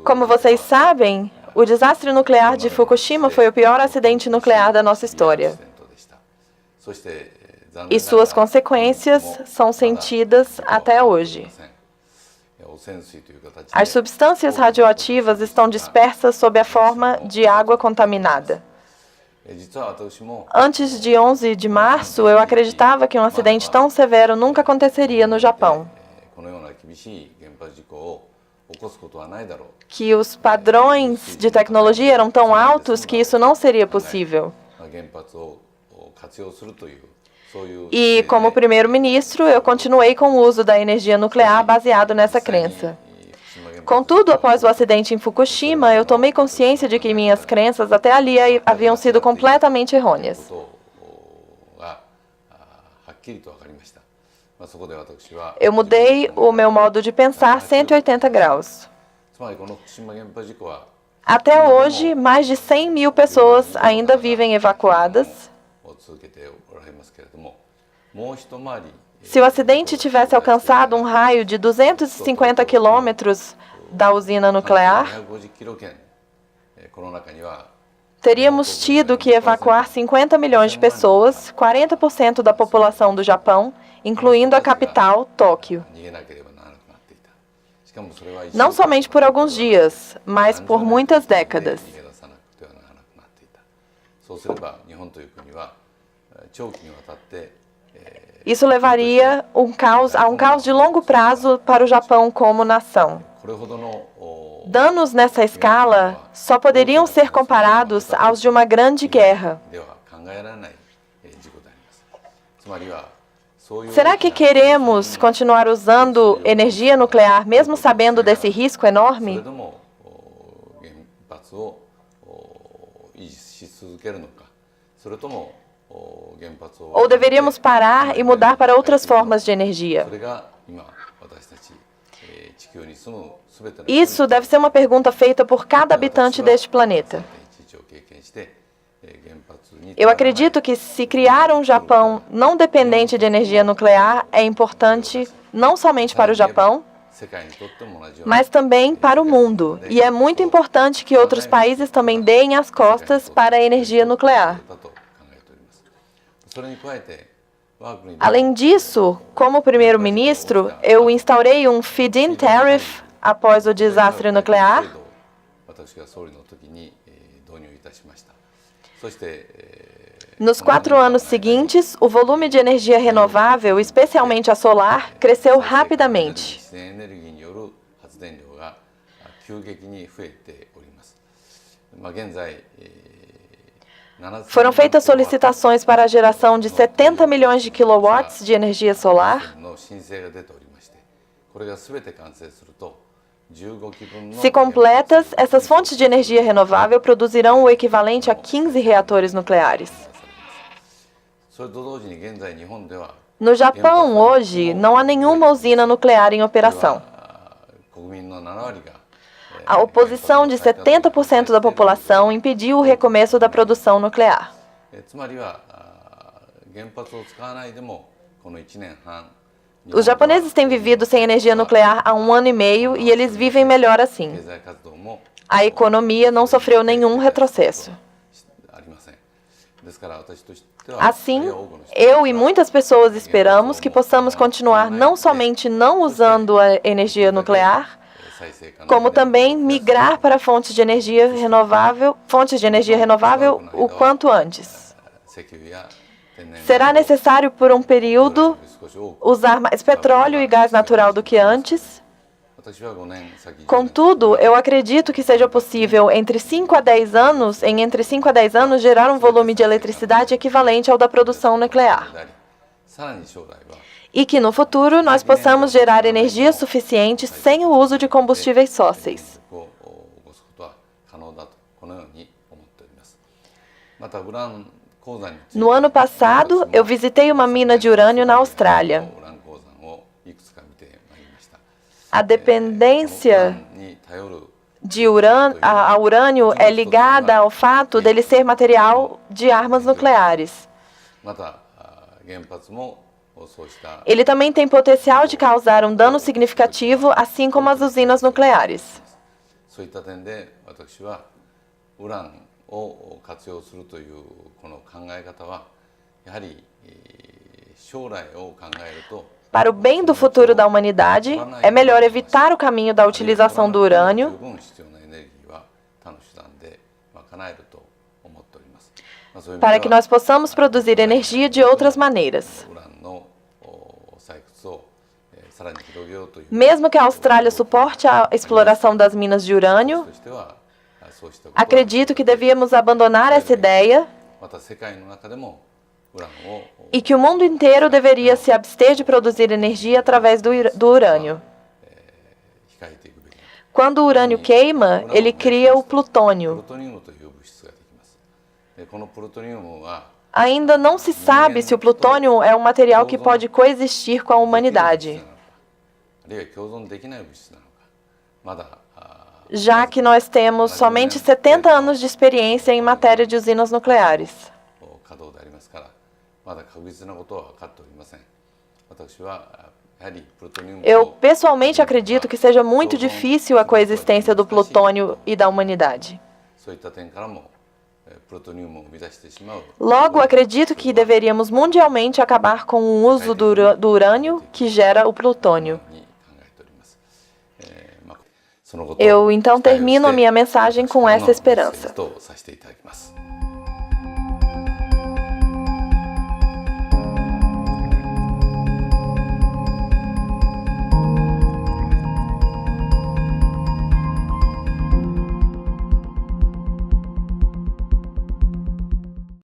Como vocês sabem, o desastre nuclear de Fukushima foi o pior acidente nuclear da nossa história. E suas consequências são sentidas até hoje. As substâncias radioativas estão dispersas sob a forma de água contaminada. Antes de 11 de março, eu acreditava que um acidente tão severo nunca aconteceria no Japão. Que os padrões de tecnologia eram tão altos que isso não seria possível. E, como primeiro-ministro, eu continuei com o uso da energia nuclear baseado nessa crença. Contudo, após o acidente em Fukushima, eu tomei consciência de que minhas crenças até ali haviam sido completamente errôneas. Eu mudei o meu modo de pensar 180 graus. Até hoje, mais de 100 mil pessoas ainda vivem evacuadas. Se o acidente tivesse alcançado um raio de 250 quilômetros da usina nuclear, teríamos tido que evacuar 50 milhões de pessoas, 40% da população do Japão, incluindo a capital, Tóquio. Não somente por alguns dias, mas por muitas décadas. Isso levaria a um caos de longo prazo para o Japão como nação. Danos nessa escala só poderiam ser comparados aos de uma grande guerra. Será que queremos continuar usando energia nuclear mesmo sabendo desse risco enorme? Ou deveríamos parar e mudar para outras formas de energia? Isso deve ser uma pergunta feita por cada habitante deste planeta. Eu acredito que se criar um Japão não dependente de energia nuclear é importante não somente para o Japão, mas também para o mundo. E é muito importante que outros países também deem as costas para a energia nuclear. Além disso, como primeiro-ministro, eu instaurei um feed-in tariff após o desastre nuclear. Nos 4 anos seguintes, o volume de energia renovável, especialmente a solar, cresceu rapidamente. Foram feitas solicitações para a geração de 70 milhões de quilowatts de energia solar. Se completas, essas fontes de energia renovável produzirão o equivalente a 15 reatores nucleares. No Japão, hoje, não há nenhuma usina nuclear em operação. A oposição de 70% da população impediu o recomeço da produção nuclear. Os japoneses têm vivido sem energia nuclear há 1 ano e meio e eles vivem melhor assim. A economia não sofreu nenhum retrocesso. Assim, eu e muitas pessoas esperamos que possamos continuar não somente não usando a energia nuclear, como também migrar para fontes de energia renovável o quanto antes. Será necessário, por um período, usar mais petróleo e gás natural do que antes. Contudo, eu acredito que seja possível, entre 5 a 10 anos, gerar um volume de eletricidade equivalente ao da produção nuclear. E que, no futuro, nós possamos gerar energia suficiente sem o uso de combustíveis fósseis. No ano passado, eu visitei uma mina de urânio na Austrália. A dependência a urânio é ligada ao fato dele ser material de armas nucleares. Ele também tem potencial de causar um dano significativo, assim como as usinas nucleares. Para o bem do futuro da humanidade, é melhor evitar o caminho da utilização do urânio para que nós possamos produzir energia de outras maneiras. Mesmo que a Austrália suporte a exploração das minas de urânio, acredito que devíamos abandonar essa ideia e que o mundo inteiro deveria se abster de produzir energia através do urânio. Quando o urânio queima, ele cria o plutônio. Ainda não se sabe se o plutônio é um material que pode coexistir com a humanidade, já que nós temos somente 70 anos de experiência em matéria de usinas nucleares. Eu pessoalmente acredito que seja muito difícil a coexistência do plutônio e da humanidade. Logo, acredito que deveríamos mundialmente acabar com o uso do urânio que gera o plutônio. Eu então termino a minha mensagem com essa esperança.